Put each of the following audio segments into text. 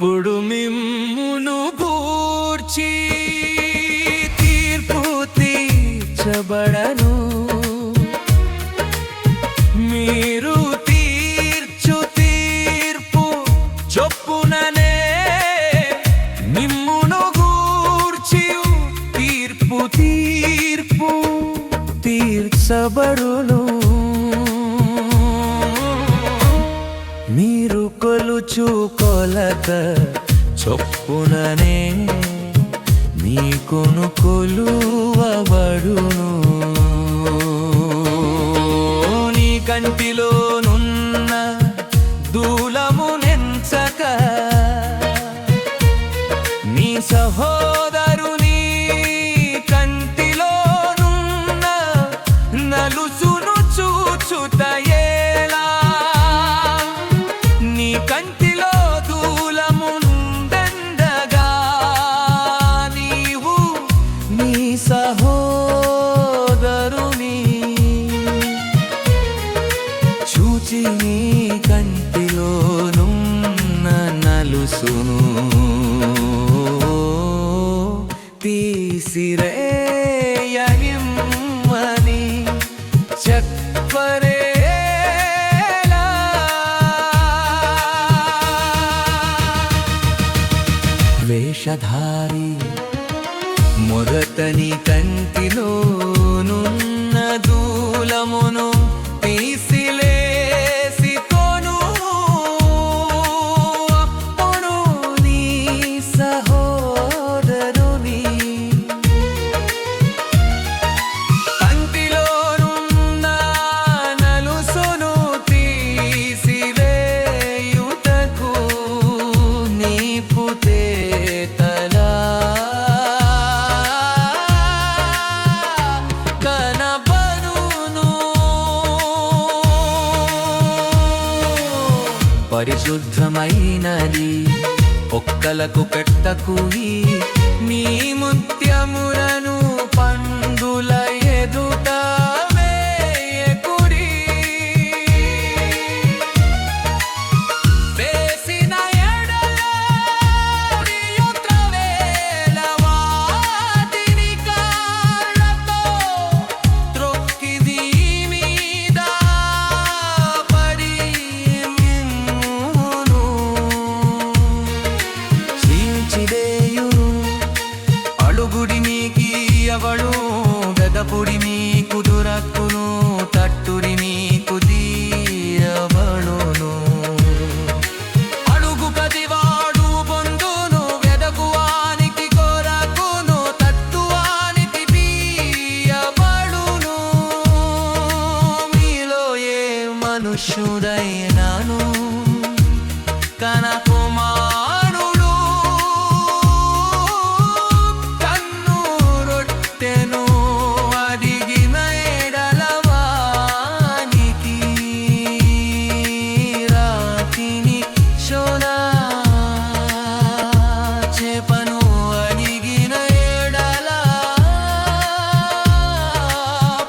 అప్పుడు మిమ్మును గూర్చి తీర్పు తీర్చబడను. మీరు తీర్చు తీర్పు చొప్పుననే మిమ్మును గూర్చి తీర్పు తీర్చబడును. మీరు కొలుచు కొలత చొప్పుననే మీకును కొలువబడును. నీ కంటిలోనున్న దూలమునెంచక నీ సహోదరుని కంటిలోనున్న నలుసును చూచుటయేలా. నీ కంటిలో దూలముండగా నీవు నీ సహోదరుని చూచి నీ కంటిలోనున్న నలుసును తీసిరేయనిమ్మని చెప్పరే. వేషధారి మొదటని కంటిలోనున్న దూలమును తీసిలేసికొను. అప్పుడు నీ సహోదరుని కంటిలోనున్న నలుసును తీసివేయుటకు నీపు పరిశుద్ధమైనది ఒక్కలకు పెట్టకువి. నీ ముత్యములను పండుల ఎదుట వేయకుడి. వేసిన ఎడల త్రవేల వాటిని కాళ్ళతో త్రొక్కి మీద పడి అడుగుడి మీకియవడు వెదపుడి మీకు దొరకును. తట్టుడి మీకు దీయబడును. అడుగు ప్రతివాడు పొందును. వెదకువానికి కొరకును. తట్టువానికి దీయబడును. మీలో ఏ మనుష్యుడైనాను కనకుమారుడు కన్ను రొట్టెను అడిగిన ఎడల వానికి రాతిని శోధ చేపను అడిగిన ఎడల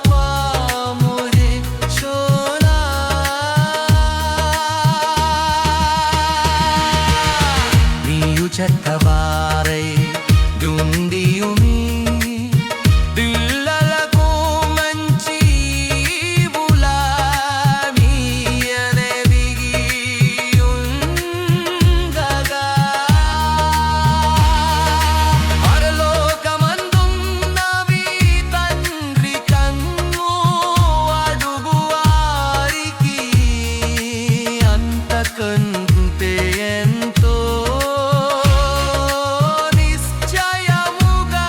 పాముని శోధ. చెత్తవారై దుందియుమి దిల్లలకు మంచి బులామియనే విగియుంగగా పరలోకమందున్నవి తండ్రి కన్ను అడుగువారికి అంతకంటే ఎంతో నిశ్చయముగా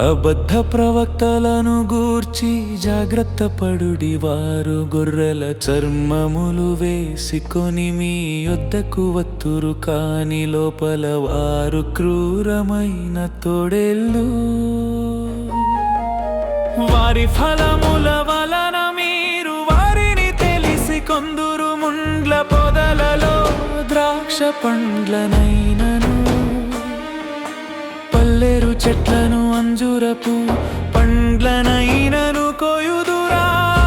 అబద్ధ ప్రవక్తలను గూర్చి జాగ్రత్త పడుడి, వారు గొర్రెల చర్మములు వేసుకొని మీ యొద్దకు వత్తురు, కాని లోపల వారు క్రూరమైన తోడేళ్ళు. వారి ఫలముల వలన మీరు వారిని తెలిసి కొందురు. ముండ్ల పొదలలో ద్రాక్ష పండ్లనైనను, పల్లేరు చెట్లను అంజూరపు పండ్లనైనను కోయుదురా.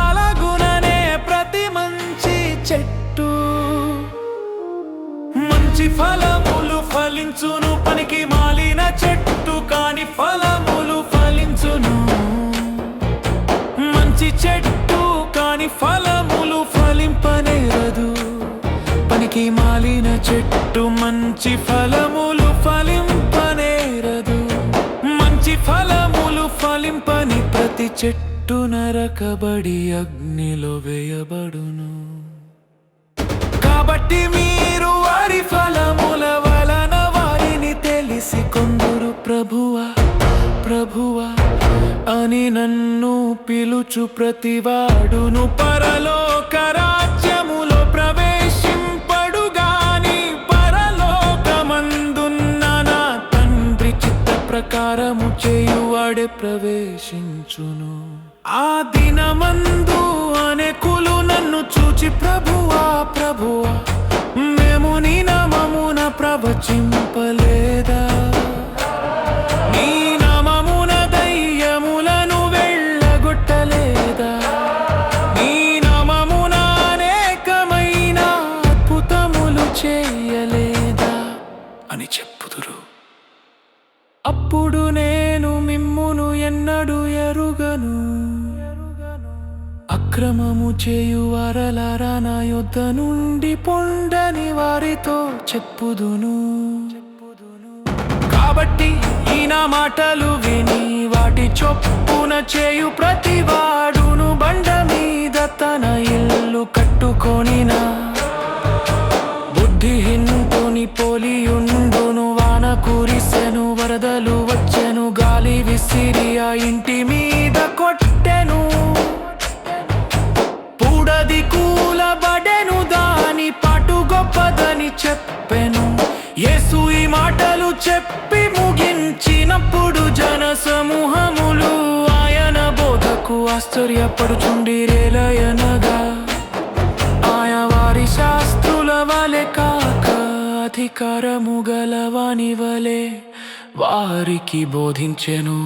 అలాగుననే ప్రతి మంచి చెట్టు మంచి ఫలములు ఫలించును, పనికి మాలిన చెట్టు కాని ఫలములు ఫలించును. మంచి చెట్టు కాని ఫలములు ఫలింపనేరదు, పనికి మాలిన చెట్టు మంచి ఫలములు ఫలింపనేరదు. మంచి ఫలములు ఫలింపని ప్రతి చెట్టు నరకబడి అగ్నిలో వేయబడును. కాబట్టి మీరు వారి ఫలముల వలన వారిని తెలిసి కొందరు. ప్రభువా ప్రభువా అని నన్ను పిలుచు ప్రతివాడును పరలోక రాజ్యములో ప్రవేశింపడు గాని, పరలోకమందున్న నా తండ్రి చిత్త ప్రకారము చేయువాడే ప్రవేశించును. ఆ దినమందు అనేకులు నన్ను చూచి ప్రభువా ప్రభువా, మేము నీ నామమున ప్రవచింపలేదా, నీ నామమున దయ్యములను వెళ్ళగొట్టలేదా, నీ నామమున అనేకమైన అద్భుతములు చేయలేదా అని చెప్పుదురు. అప్పుడు నేను మిమ్మును ఎన్నడూ ఎరుగను, అక్రమము చేయువారలారా నా యొద్ద నుండి పొండని వారితో చెప్పుదును. కాబట్టి ఈ నా మాటలు విని వాటి చొప్పున చేయు ప్రతివాడును బండ మీద తన ఇల్లు కట్టుకొనినా బుద్ధిహీనుని పోలియుండును. వాన కురిసెను, వరదలు వచ్చెను, గాలి విసిరి ఆ ఇంటి మీద కొట్టెను, పూడది కూలబడెను, దాని పాటు గొప్పదని చెప్పెను. యేసు ఈ మాటలు చెప్పి ముగించినప్పుడు జన సమూహములు ఆయన బోధకు ఆశ్చర్యపడుచుండిరేలయనగా, ఆయా వారి శాస్త్రుల వలె కాక అధికారము గలవాని వలె వారికి బోధించెను.